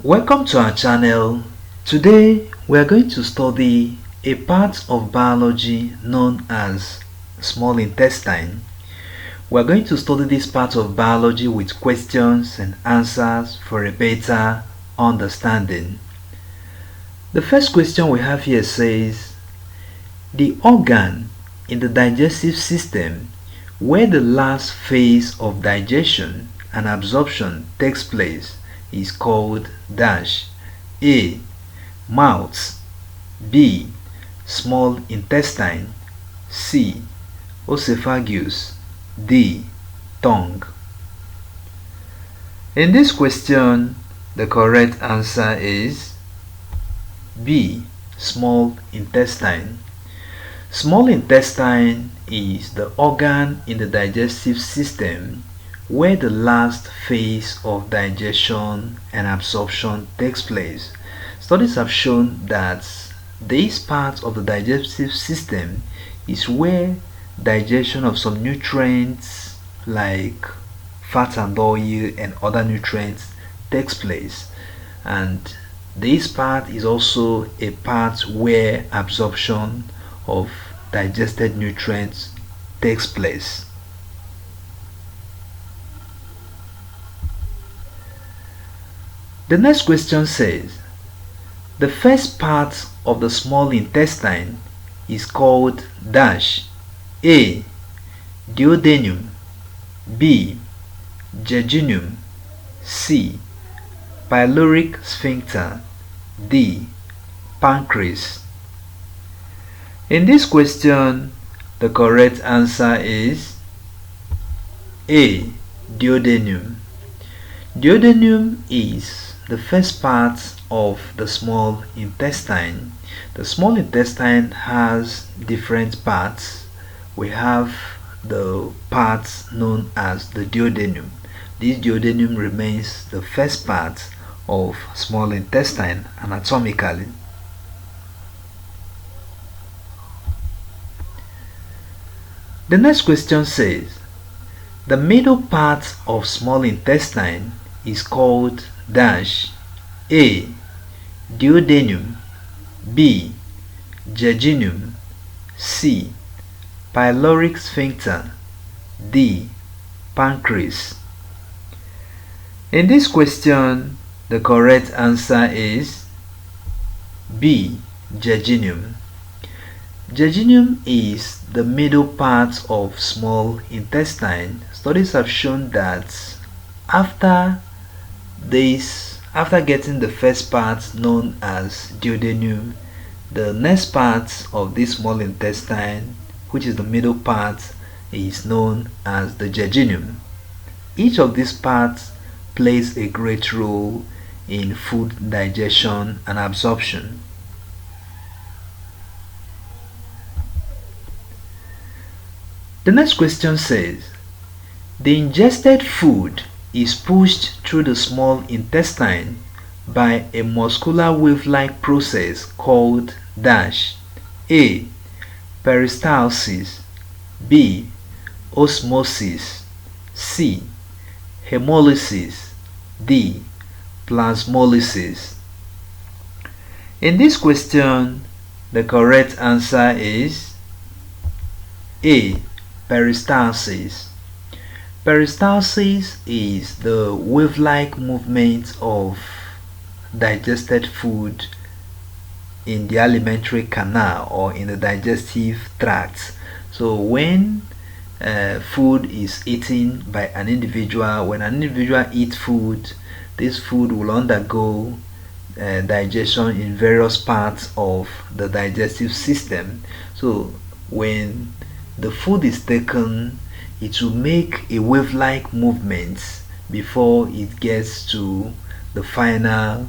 Welcome to our channel. Today we are going to study a part of biology known as small intestine. We are going to study this part of biology with questions and answers for a better understanding. The first question we have here says, the organ in the digestive system where the last phase of digestion and absorption takes place is called dash. A. Mouth. B. Small intestine. C. Esophagus. D. Tongue. In this question, the correct answer is B. Small intestine. Small intestine is the organ in the digestive system where the last phase of digestion and absorption takes place. Studies have shown that this part of the digestive system is where digestion of some nutrients like fat and oil and other nutrients takes place, and this part is also a part where absorption of digested nutrients takes place. The next question says, the first part of the small intestine is called dash. A. Duodenum. B. Jejunum. C. Pyloric sphincter. D. Pancreas. In this question, the correct answer is A. Duodenum. Duodenum is the first part of the small intestine. The small intestine has different parts. We have the parts known as the duodenum. This duodenum remains the first part of small intestine anatomically. The next question says, the middle part of small intestine is called dash. A. Duodenum. B. Jejunum. C. Pyloric sphincter. D. Pancreas. In this question, the correct answer is B. Jejunum. Jejunum is the middle part of small intestine. Studies have shown that after getting the first part known as duodenum, the next part of this small intestine, which is the middle part, is known as the jejunum. Each of these parts plays a great role in food digestion and absorption. The next question says, the ingested food is pushed through the small intestine by a muscular wave-like process called dash. A. Peristalsis. B. Osmosis. C. Hemolysis. D. Plasmolysis. In this question, the correct answer is A. Peristalsis. Peristalsis is the wave-like movement of digested food in the alimentary canal or in the digestive tract. So when food is eaten by an individual, when an individual eats food, this food will undergo digestion in various parts of the digestive system. So when the food is taken, it will make a wave-like movement before it gets to the final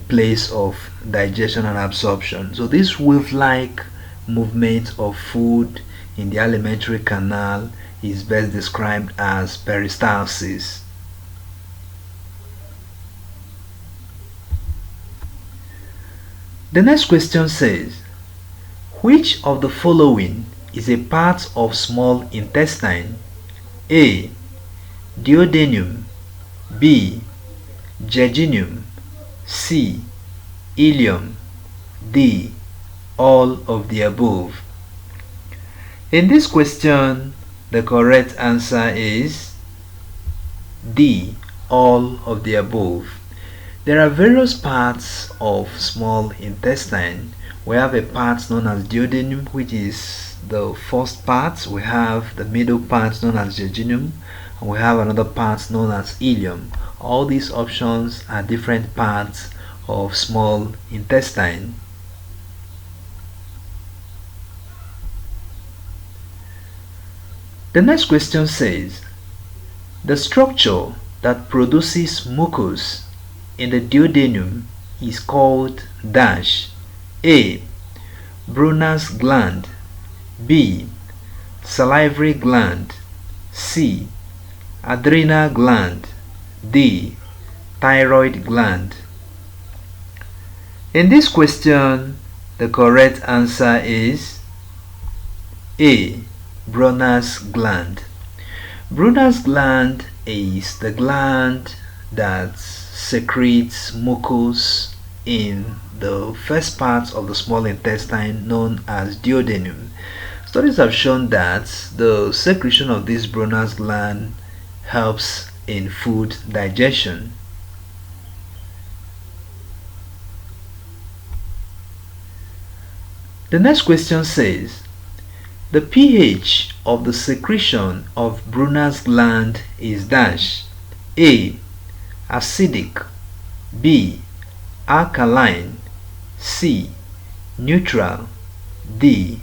place of digestion and absorption. So this wave-like movement of food in the alimentary canal is best described as peristalsis. The next question says, which of the following is a part of small intestine? A. Duodenum. B. Jejunum. C. Ileum. D. All of the above. In this question, the correct answer is D. All of the above. There are various parts of small intestine. We have a part known as duodenum, which is the first part. We have the middle part known as jejunum, and we have another part known as ileum. All these options are different parts of small intestine. The next question says, the structure that produces mucus in the duodenum is called dash. A. Brunner's gland. B. Salivary gland. C. Adrenal gland. D. Thyroid gland. In this question, the correct answer is A. Brunner's gland. Brunner's gland is the gland that secretes mucus in the first part of the small intestine known as duodenum. Studies have shown that the secretion of this Brunner's gland helps in food digestion. The next question says, the pH of the secretion of Brunner's gland is dash. A. Acidic. B. Alkaline. C. Neutral. D.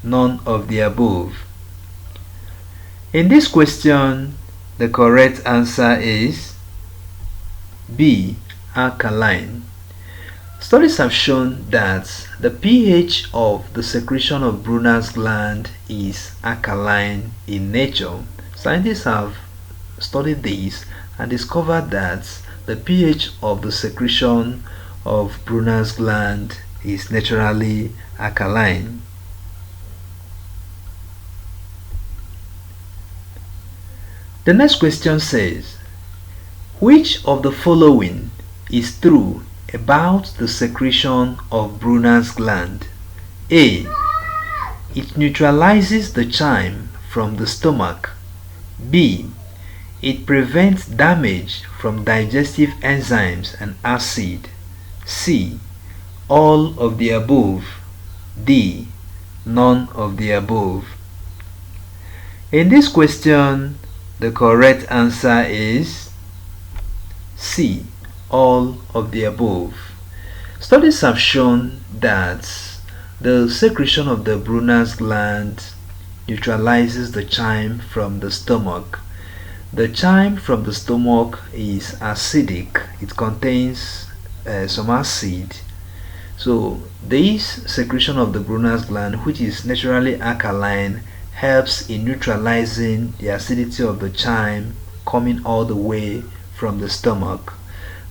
None of the above. In this question, the correct answer is B. Alkaline. Studies have shown that the pH of the secretion of Brunner's gland is alkaline in nature. Scientists have studied this and discovered that the pH of the secretion of Brunner's gland is naturally alkaline. The next question says, which of the following is true about the secretion of Brunner's gland? A. It neutralizes the chyme from the stomach. B. It prevents damage from digestive enzymes and acid. C. All of the above. D. None of the above. In this question, the correct answer is C. All of the above. Studies have shown that the secretion of the Brunner's gland neutralizes the chyme from the stomach. The chyme from the stomach is acidic. It contains some acid. So this secretion of the Brunner's gland, which is naturally alkaline, helps in neutralizing the acidity of the chyme coming all the way from the stomach.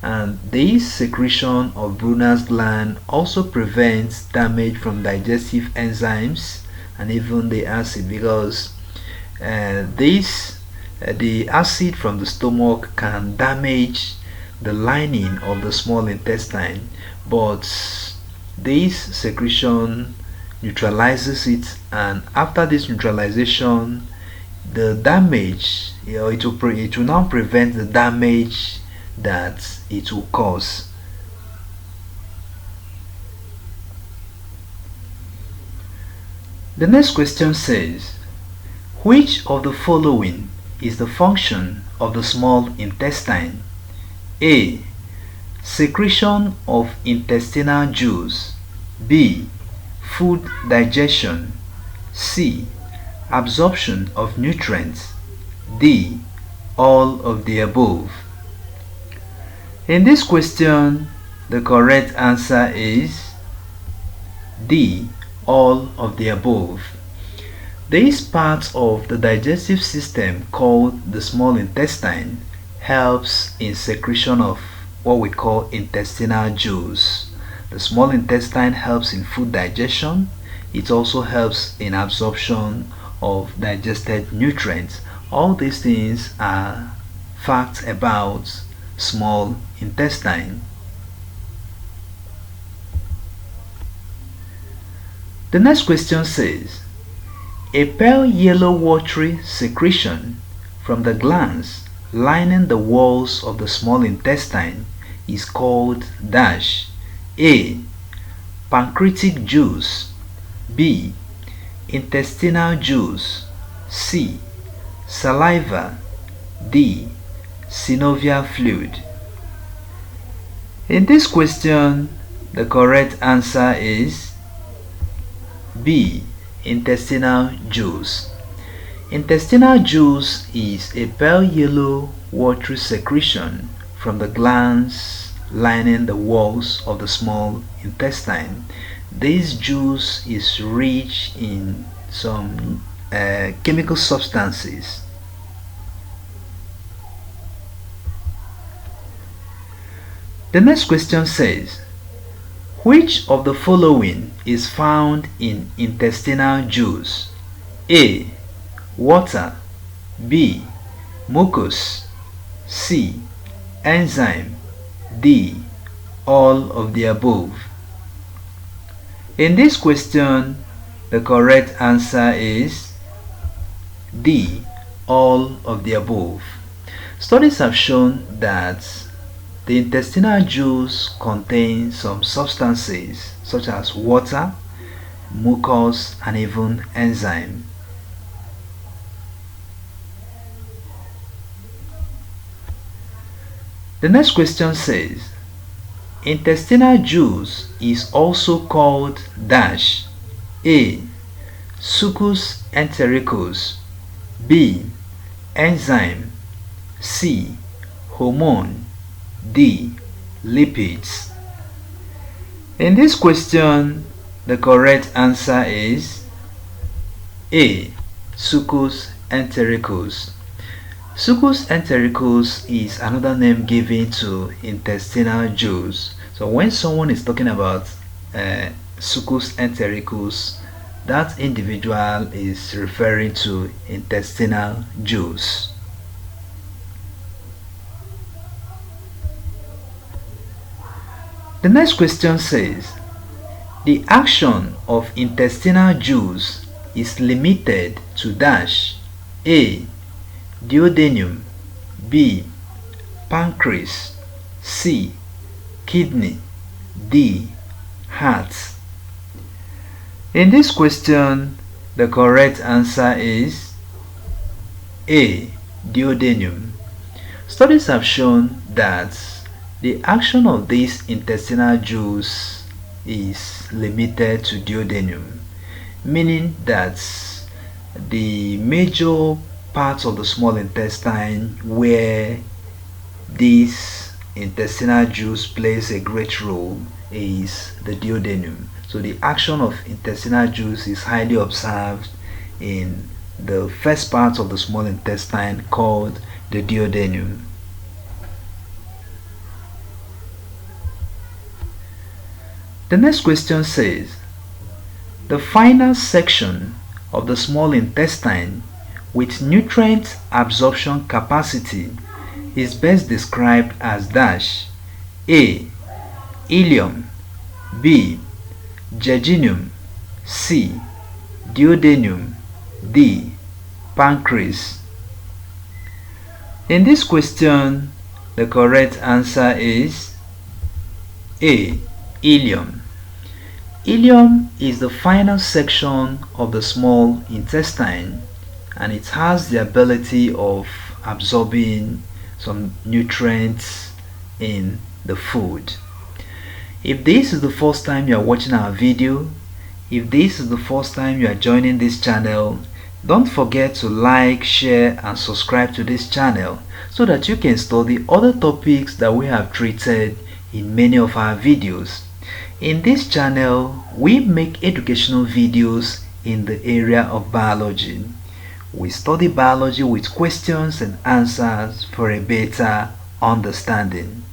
And this secretion of Brunner's gland also prevents damage from digestive enzymes and even the acid, because the acid from the stomach can damage the lining of the small intestine, but this secretion neutralizes it, and after this neutralization, the damage, it will now prevent the damage that it will cause. The next question says, which of the following is the function of the small intestine? A. Secretion of intestinal juice. B. Food digestion. C. Absorption of nutrients. D. All of the above. In this question, the correct answer is D. All of the above. This part of the digestive system called the small intestine helps in secretion of what we call intestinal juice. The small intestine helps in food digestion. It also helps in absorption of digested nutrients. All these things are facts about small intestine. The next question says, a pale yellow watery secretion from the glands lining the walls of the small intestine is called dash. A. Pancreatic juice. B. Intestinal juice. C. Saliva. D. Synovial fluid. In this question, the correct answer is B. Intestinal juice. Intestinal juice is a pale yellow watery secretion from the glands lining the walls of the small intestine. This juice is rich in some chemical substances. The next question says, which of the following is found in intestinal juice? A. Water. B. Mucus. C. Enzyme. D. All of the above. In this question, the correct answer is D. All of the above. Studies have shown that the intestinal juice contains some substances such as water, mucus, and even enzyme. The next question says, intestinal juice is also called dash. A. Succus entericus. B. Enzyme. C. Hormone. D. Lipids. In this question, the correct answer is A. Succus entericus. Succus entericus is another name given to intestinal juice. So when someone is talking about Succus entericus, that individual is referring to intestinal juice. The next question says, the action of intestinal juice is limited to dash. A. Duodenum. B. Pancreas. C. Kidney. D. Heart. In this question, the correct answer is A. Duodenum. Studies have shown that the action of this intestinal juice is limited to duodenum, meaning that the major parts of the small intestine where this intestinal juice plays a great role is the duodenum. So the action of intestinal juice is highly observed in the first part of the small intestine called the duodenum. The next question says, the final section of the small intestine with nutrient absorption capacity is best described as dash. A. Ileum. B. Jejunum. C. Duodenum. D. Pancreas. In this question, the correct answer is A. Ileum. Ileum is the final section of the small intestine, and it has the ability of absorbing some nutrients in the food. If this is the first time you are watching our video, if this is the first time you are joining this channel, don't forget to like, share, and subscribe to this channel so that you can study other topics that we have treated in many of our videos. In this channel, we make educational videos in the area of biology. We study biology with questions and answers for a better understanding.